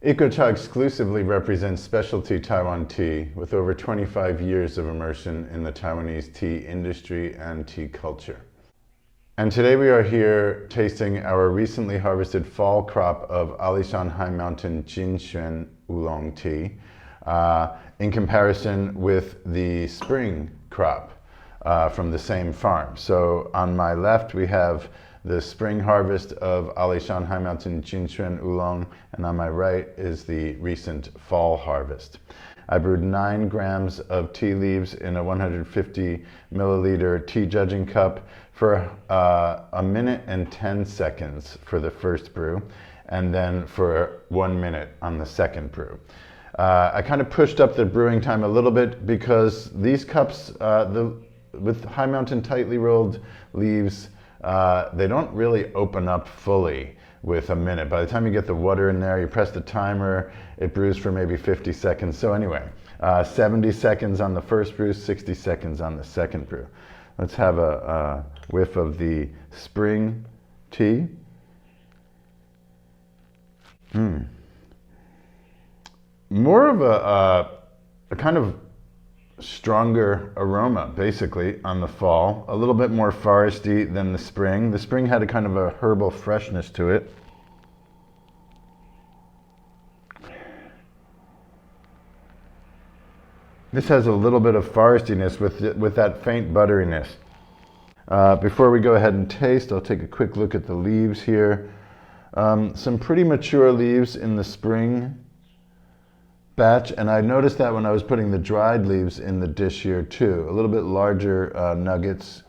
Ecocha exclusively represents specialty Taiwan tea with over 25 years of immersion in the Taiwanese tea industry and tea culture. And today we are here tasting our recently harvested fall crop of Alishan High Mountain Jin Xuan Oolong tea in comparison with the spring crop from the same farm. So on my left we have the spring harvest of Alishan High Mountain Jin Xuan Oolong, and on my right is the recent fall harvest. I brewed 9 grams of tea leaves in a 150 milliliter tea judging cup for 1 minute and 10 seconds for the first brew, and then for 1 minute on the second brew. I kind of pushed up the brewing time a little bit because these cups, with High Mountain tightly rolled leaves, they don't really open up fully with a minute. By the time you get the water in there, you press the timer, it brews for maybe 50 seconds. So anyway, 70 seconds on the first brew, 60 seconds on the second brew. Let's have a whiff of the spring tea. More of a kind of stronger aroma, basically, on the fall. A little bit more foresty than the spring. The spring had a kind of a herbal freshness to it. This has a little bit of forestiness with that faint butteriness. Before we go ahead and taste, I'll take a quick look at the leaves here. Some pretty mature leaves in the spring batch, and I noticed that when I was putting the dried leaves in the dish here too. A little bit larger nuggets.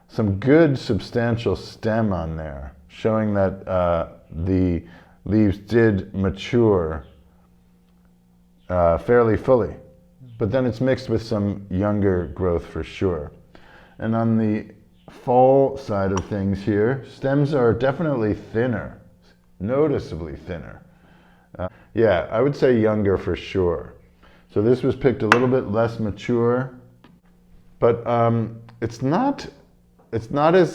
Some good substantial stem on there, showing that the leaves did mature fairly fully. But then it's mixed with some younger growth for sure. And on the fall side of things here, stems are definitely thinner, noticeably thinner. Yeah, I would say younger for sure. So this was picked a little bit less mature, but it's not as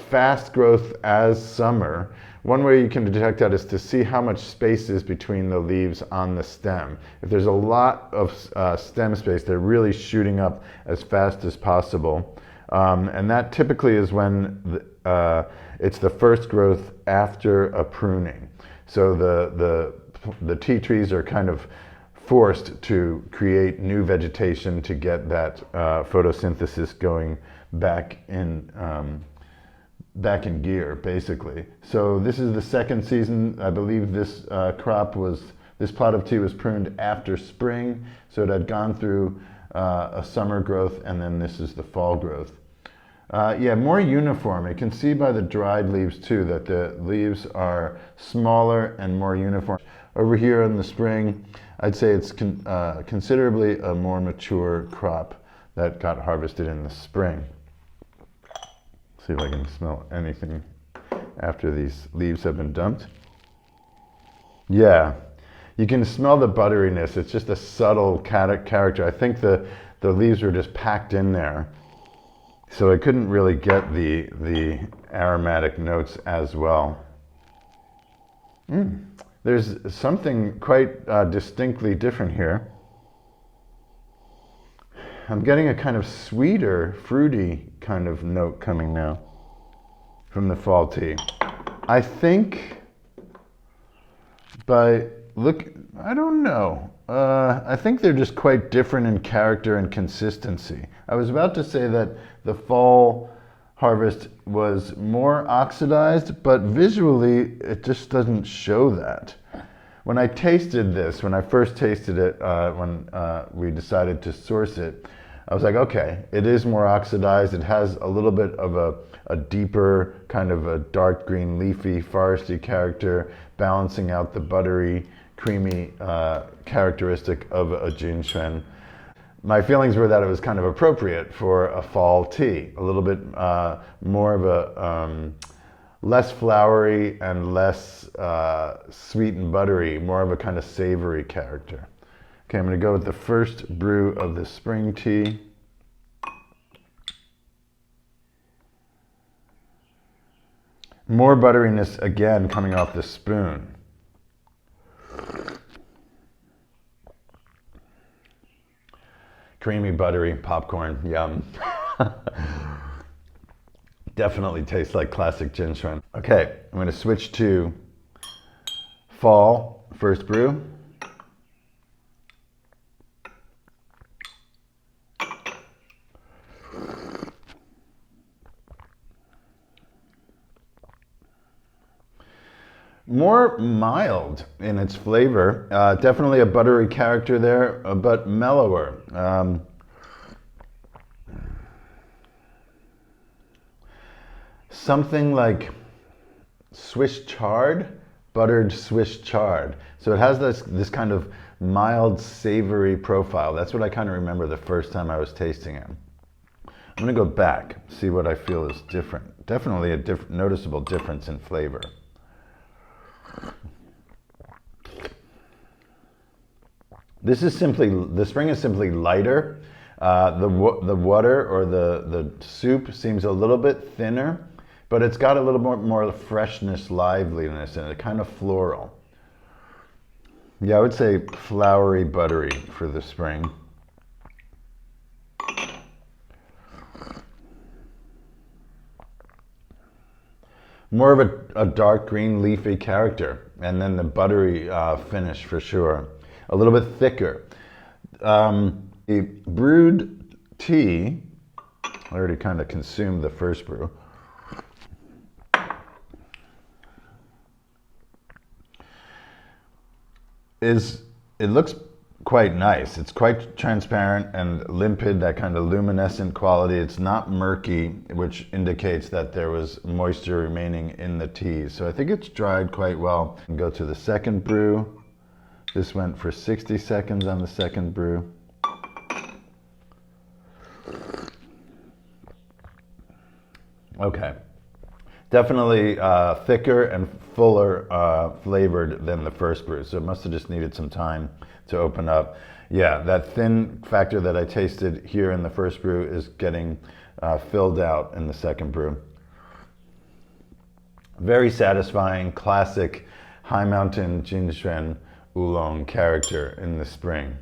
fast growth as summer. One way you can detect that is to see how much space is between the leaves on the stem. If there's a lot of stem space, they're really shooting up as fast as possible. And that typically is when it's the first growth after a pruning. So the tea trees are kind of forced to create new vegetation to get that photosynthesis going back in gear, basically. So this is the second season. I believe this this plot of tea was pruned after spring, so it had gone through a summer growth, and then this is the fall growth. Yeah, more uniform. You can see by the dried leaves too that the leaves are smaller and more uniform. Over here in the spring, I'd say it's considerably a more mature crop that got harvested in the spring. See if I can smell anything after these leaves have been dumped. Yeah, you can smell the butteriness. It's just a subtle character. I think the leaves were just packed in there, so I couldn't really get the aromatic notes as well. There's something quite distinctly different here. I'm getting a kind of sweeter, fruity kind of note coming now from the fall tea. I think I don't know. I think they're just quite different in character and consistency. I was about to say that the fall harvest was more oxidized, but visually it just doesn't show that. When I tasted this, when I first tasted it, when we decided to source it, I was like, okay, it is more oxidized. It has a little bit of a deeper, kind of a dark green, leafy, foresty character, balancing out the buttery, creamy characteristic of a Jin Xuan. My feelings were that it was kind of appropriate for a fall tea, a little bit more of a less flowery and less sweet and buttery, more of a kind of savory character. Okay, I'm going to go with the first brew of the spring tea. More butteriness again coming off the spoon. Creamy, buttery popcorn, yum. Definitely tastes like classic Jin Xuan. Okay, I'm going to switch to fall first brew. More mild in its flavor. Definitely a buttery character there, but mellower. Something like Swiss chard, buttered Swiss chard. So it has this kind of mild, savory profile. That's what I kind of remember the first time I was tasting it. I'm gonna go back, see what I feel is different. Definitely a noticeable difference in flavor. This is simply, the spring is simply lighter. The water or the soup seems a little bit thinner, but it's got a little more freshness, liveliness in it, kind of floral. Yeah, I would say flowery, buttery for the spring. More of a dark green leafy character, and then the buttery finish for sure. A little bit thicker. The brewed tea, I already kind of consumed the first brew. It looks quite nice. It's quite transparent and limpid, that kind of luminescent quality. It's not murky, which indicates that there was moisture remaining in the tea. So I think it's dried quite well. Go to the second brew. This went for 60 seconds on the second brew. Okay. Definitely thicker and fuller flavored than the first brew, so it must have just needed some time to open up. Yeah, that thin factor that I tasted here in the first brew is getting filled out in the second brew. Very satisfying, classic high mountain Jin Xuan Oolong character in the spring.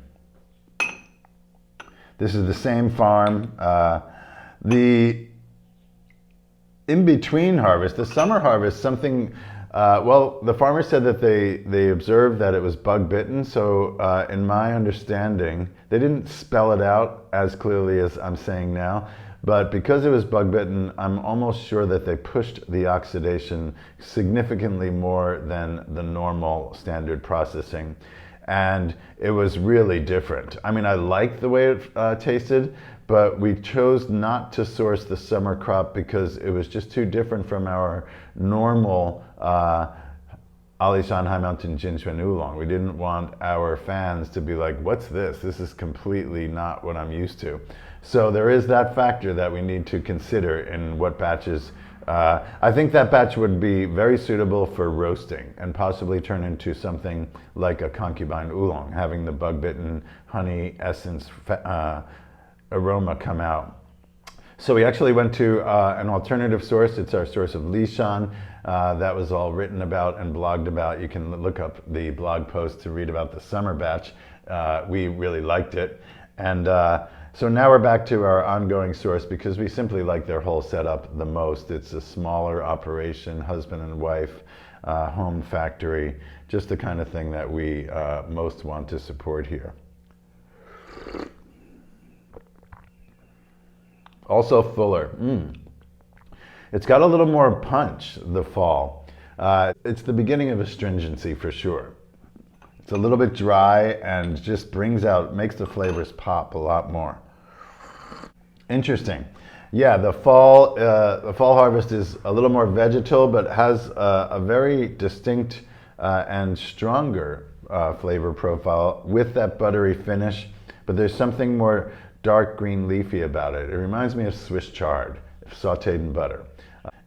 This is the same farm. The in-between harvest, the summer harvest, something, well, the farmer said that they observed that it was bug bitten. So in my understanding, they didn't spell it out as clearly as I'm saying now, but because it was bug bitten, I'm almost sure that they pushed the oxidation significantly more than the normal standard processing. And it was really different. I mean, I liked the way it tasted, but we chose not to source the summer crop because it was just too different from our normal Alishan High Mountain Jin Xuan Oolong. We didn't want our fans to be like, what's this? This is completely not what I'm used to. So there is that factor that we need to consider in what batches. I think that batch would be very suitable for roasting and possibly turn into something like a concubine oolong, having the bug-bitten honey essence aroma come out. So we actually went to an alternative source. It's our source of Alishan. That was all written about and blogged about. You can look up the blog post to read about the summer batch. We really liked it. And so now we're back to our ongoing source because we simply like their whole setup the most. It's a smaller operation, husband and wife, home factory, just the kind of thing that we most want to support here. Also fuller. It's got a little more punch, the fall. It's the beginning of astringency for sure. It's a little bit dry and just brings out, makes the flavors pop a lot more. Interesting. Yeah, the fall harvest is a little more vegetal, but has a very distinct and stronger flavor profile with that buttery finish. But there's something more dark green leafy about it. It reminds me of Swiss chard, sauteed in butter.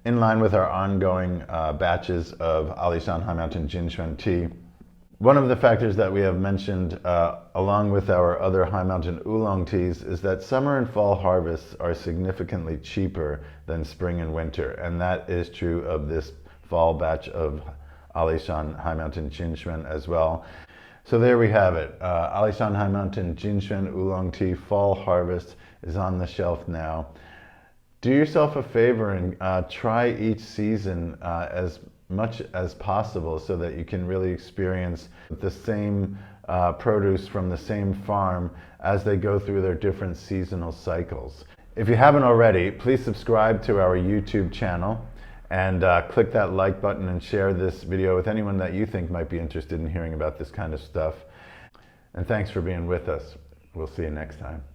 In line with our ongoing batches of Alishan High Mountain Jin Xuan tea. One of the factors that we have mentioned along with our other High Mountain Oolong teas is that summer and fall harvests are significantly cheaper than spring and winter, and that is true of this fall batch of Alishan High Mountain Jin Xuan as well. So there we have it. Alishan High Mountain Jin Xuan Oolong tea fall harvest is on the shelf now. Do yourself a favor and try each season as much as possible so that you can really experience the same produce from the same farm as they go through their different seasonal cycles. If you haven't already, please subscribe to our YouTube channel and click that like button and share this video with anyone that you think might be interested in hearing about this kind of stuff. And thanks for being with us. We'll see you next time.